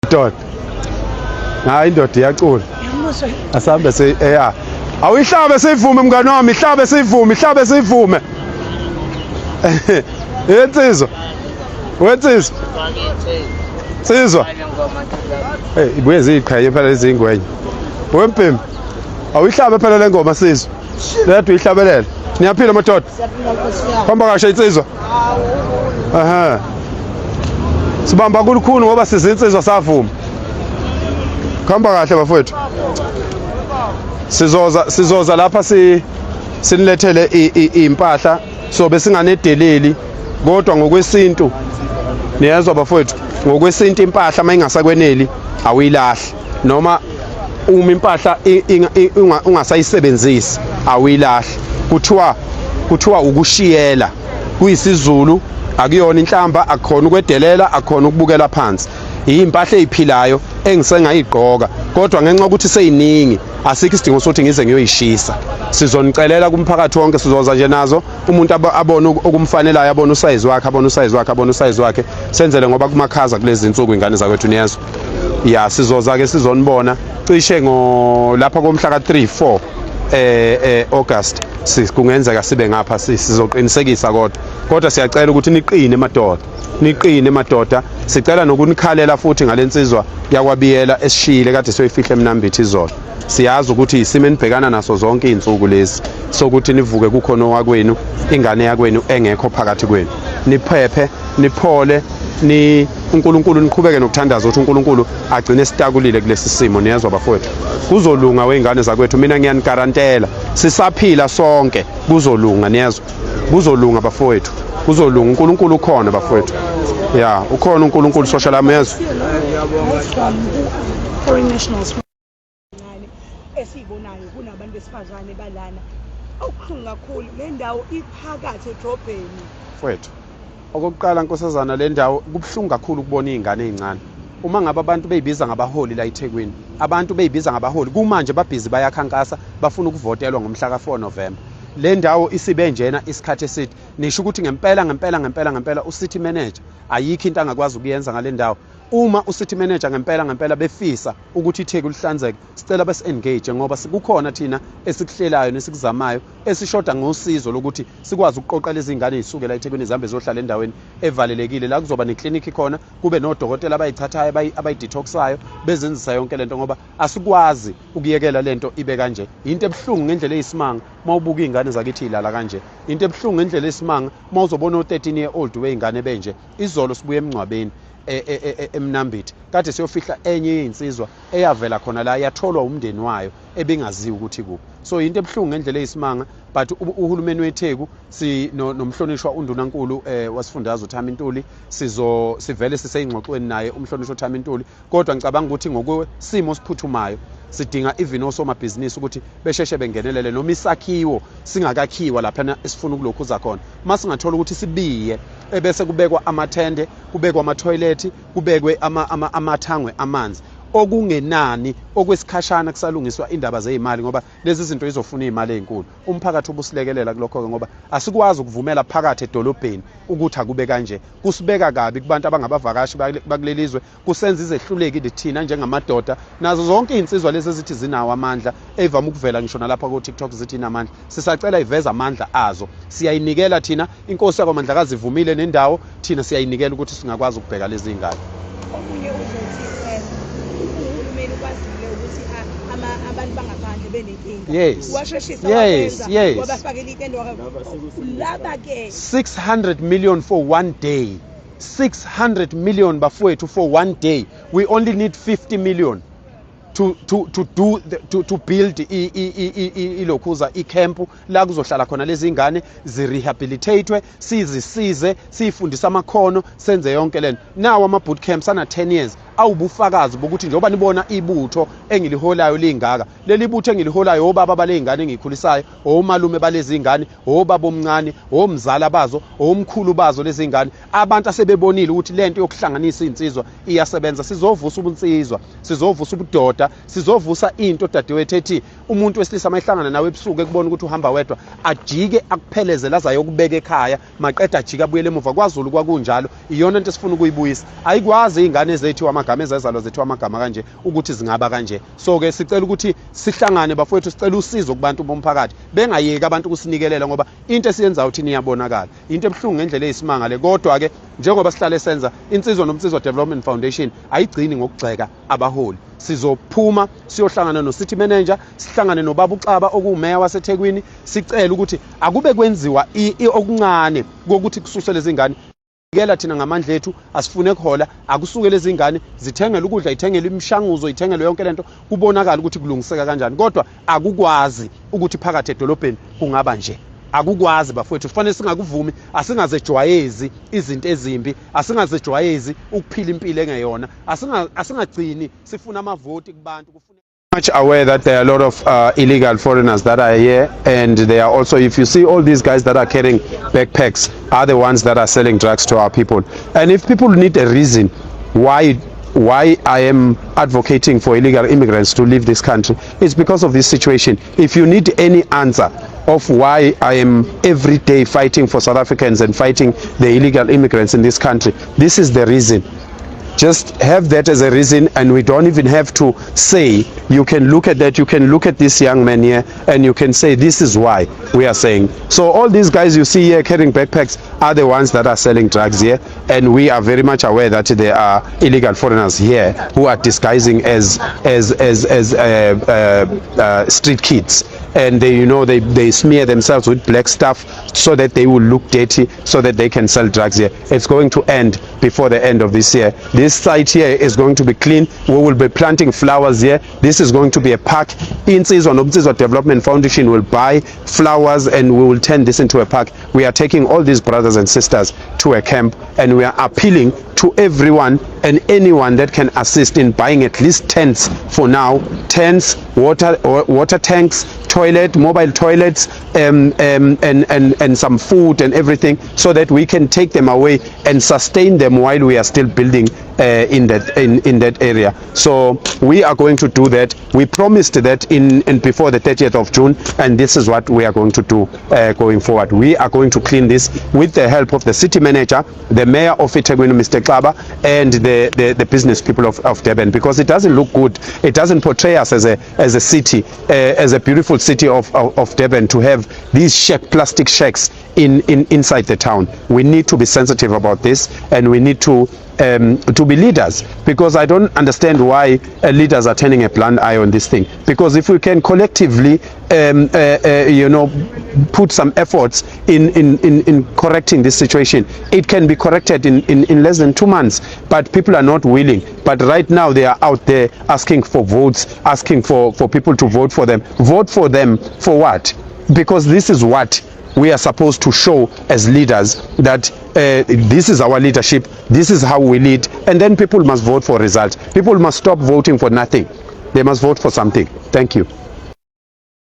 Ndoda. Hayi indoda iyacula. Asambe awuyihlabe sivume mngani wami, ihlabe sivume. Yensizwa. Wensizwa. Sizwa. Ibuye ziqhaye phela izingwenye. Wempimbi. Awuyihlabe phela le ngoma sizwa. Lethu uyihlabelela. Niyaphila madoda. Khomba kashe insizwa. Aha. Sibamba kulukhulu ngoba sizinsizwa savuma. Khomba kahle bafowethu. Sizoza lapha sinilethele impahla sobe singanedeleli kodwa ngokwesintu niyezwa bafowethu ngokwesintu impahla mayingasakweneli awuyilahli noma uma impahla ungasayisebenzisi awuyilahli kuthiwa ukushiyela kuyisizulu akuyona inhlamba akukhona ukwedelela akukhona ukubukela phansi impahla eziphilayo engisengayigqoka kodwa ngenxa ukuthi seyiningi asikho isidingo sokuthi ngize ngiyoyishisa sizonicelela kumphakathi wonke sizoza nje nazo umuntu abone okumfanelayo abone usize wakhe senzele ngoba kumakhaza kulezi insuku ingane zakwethu niyezwa ya sizoza ke sizonibona cishe lapha komhla ka3-4 August kungenzeka sibe ngapha sizoqinisekisa kodwa siyacela ukuthi niqine madoda sicela nokunikhalela futhi ngalensizwa yakwabiyela esishile kade soyifihle eMnambithi izolo siyazi ukuthi isimo enibhekana naso zonke izinsuku lezi sokuthi nivuke kukhona owakwenu ingane yakwenu engekho phakathi kwenu niphephe niphole uNkulunkulu niqhubeke nokuthandaza ukuthi uNkulunkulu agcine sitakulile kulesi simo niyezwa bafowethu kuzolunga weingane zakwethu mina ngiyanigarantela sisaphila sonke kuzolunga niyezwa kuzolunga bafowethu kuzolunga uNkulunkulu ukhona bafowethu ya ukhona uNkulunkulu social amazwe foreign nationals esibonayo kunabantu besifazane balana okukhulu kakhulu le ndawo iphakathi edrobheni mfowethu okokuqala nkosazana le ndawo kubhlungu kakhulu ukubona izingane ezincane uma ngabe abantu beyibiza ngabaholi la eThekwini abantu beyibiza ngabaholi kumanje babhizi bayakhankasa bafuna ukuvotelwa ngomhla ka4 November le ndawo isibe njena isikhathi eside nisho ukuthi ngempela ucity manager ayikho into angakwazi ukuyenza ngale ndawo uma ucity manager ngempela befisa ukuthi iTheku lihlanzeke sicela besi-engage ngoba sikukhona thina esikuhlelayo nesikuzamayo esishoda ngosizo lokuthi sikwazi ukuqoqa lezi ingane ezisuke la eThekwini zihambe zohlala endaweni evalelekile la kuzoba neclinic khona kube nodokotela abayithathayo abayidetoxayo bezenzisa yonke lento ngoba asikwazi ukuyekela lento ibe kanje into ebhlungu ngendlela eyisimanga mawubuka izingane zakithi ilala kanje into ebhlungu ngendlela eyisimanga mawuzobona u13 year old weingane benje izolo sibuye emncwabeni eMnambithi kade siyofihla enye insizwa eyavela khona la yatholwa umndeni wayo ebingaziwa ukuthi kuphi so into ebhlungu ngendlela eyisimanga but uhulumeni weTheku nomhlonishwa uNdunankulu wasifundazwe uThami Ntuli sivele siseyingxoxweni naye umhlonishwa uThami Ntuli kodwa ngicabanga ukuthi ngokwesimo siphuthumayo sidinga even osomabhizinisi ukuthi besheshe bengenelele noma isakhiwo singakakhiwa lapha esifuna ukulokhuza khona masingathola ukuthi sibiye ebese kubekwa amathende kubekwa ama-toilet kubekwe amathangwe amanzi okungenani okwesikhashana kusalungiswa indaba zezimali ngoba lezi zinto izofuna izimali ezinkulu umphakathi ubusilekelela kulokho ngoba asikwazi ukuvumela phakathi edolobheni ukuthi akube kanje kusibeka kabi kubantu abangabavakashi bakulelizwe kusenza izehlulekile thina njengamadoda nazo zonke izinsizwa lezi ezithi zinawo amandla evama ukuvela ngisho nalapha ku TikTok zithi inamandla sisacela iveza amandla azo siyayinikela thina inkosi yakwamandlakazi ivumile nendawo thina siyayinikela ukuthi singakwazi ukubheka lezi ingane omunye uzothi uhulumeni kwazile ukuthi abantu bangaphandle benenkinga washeshisa wabafakela itendo laba ke 600 million for one day 600 million bafowethu for one day we only need 50 million to build ilokhuza icamp la kuzohlala khona lezi ingane zirehabilitatwe sizisize sifundisa amakhono senze yonke lento nawo ama boot camps ana 10 years awubufakazi bokuthi njengoba nibona ibutho engiliholayo lingaka leli butho engiliholayo obaba balezingane engikhulisayo omalume balezi ingane obaba omncane omzala bazo omkhulu bazo lezi ingane abantu asebebonile ukuthi lento yokuhlanganisa insizwa iyasebenza sizovusa ubunsizwa sizovusa ubudoda sizoyenza sizovusa into dadewethu ethi umuntu wesilisa mayihlangana nawe ebusuku ekubona ukuthi uhamba wedwa ajike akupheleze laza yokubeka ekhaya maqeda ajike abuyele emuva kwaZulu kwakunjalo iyona into esifuna ukuyibuyisa ayikwazi izingane zethu amagama ezazalwa zethu amagama kanje ukuthi zingaba kanje so ke sicela ukuthi sihlangane bafowethu sicela usizo kubantu bomphakathi bengayeki abantu kusinikelela ngoba into esiyenzayo uthini iyabonakala into ebhlungu ngendlela eyisimanga kodwa ke njengoba sihlale senza insizwa nomnsizwa Development Foundation ayigcini ngokugxeka abaholi sizophuma siyohlangana no city manager sihlangane nobaba uXaba okumeya waseThekwini sicela ukuthi akube kwenziwa okuncane kokuthi kususwe lezi ngane ngela thina ngamandla ethu asifune khola akusuke lezi ngane zithengele ukudla ithengele imishanguzo ithengele yonke lento kubonakala ukuthi kulungiseka kanjani kodwa akukwazi ukuthi phakathi edolobheni kungaba nje akukwazi bafowethu kufanele singakuvumi asingazejwayezi izinto ezimbi asingazejwayezi ukuphila impilo engeyona asingagcini sifuna amavoti kubantu kufuna much aware that there are a lot of illegal foreigners that are here and they are also if you see all these guys that are carrying backpacks are the ones that are selling drugs to our people and if people need a reason why I am advocating for illegal immigrants to leave this country it's because of this situation if you need any answer of why I am every day fighting for South Africans and fighting the illegal immigrants in this country this is the reason just have that as a reason and we don't even have to say you can look at that you can look at this young man here and you can say this is why we are saying so all these guys you see here carrying backpacks are the ones that are selling drugs here and we are very much aware that there are illegal foreigners here who are disguising as street kids and they they smear themselves with black stuff so that they will look dirty so that they can sell drugs here it's going to end before the end of this year this site here is going to be clean we will be planting flowers here this is going to be a park Insizwa Nomnsizwa Development Foundation will buy flowers and we will turn this into a park we are taking all these brothers and sisters to a camp and we are appealing to everyone and anyone that can assist in buying at least tents for now tents water tanks toilet mobile toilets and some food and everything so that we can take them away and sustain them while we are still building in that area so we are going to do that we promised that in before the 30th of June and this is what we are going to do going forward we are going to clean this with the help of the city manager the mayor of eThekwini Mr. Xaba and the business people of Durban because it doesn't look good it doesn't portray us as a city as a beautiful city of Durban to have these plastic shacks inside the town we need to be sensitive about this and we need to be leaders because I don't understand why leaders are turning a blind eye on this thing because if we can collectively put some efforts in correcting this situation it can be corrected in less than 2 months but people are not willing but right now they are out there asking for votes asking for people to vote for them for what because this is what we are supposed to show as leaders that this is our leadership this is how we lead and then people must vote for results people must stop voting for nothing they must vote for something thank you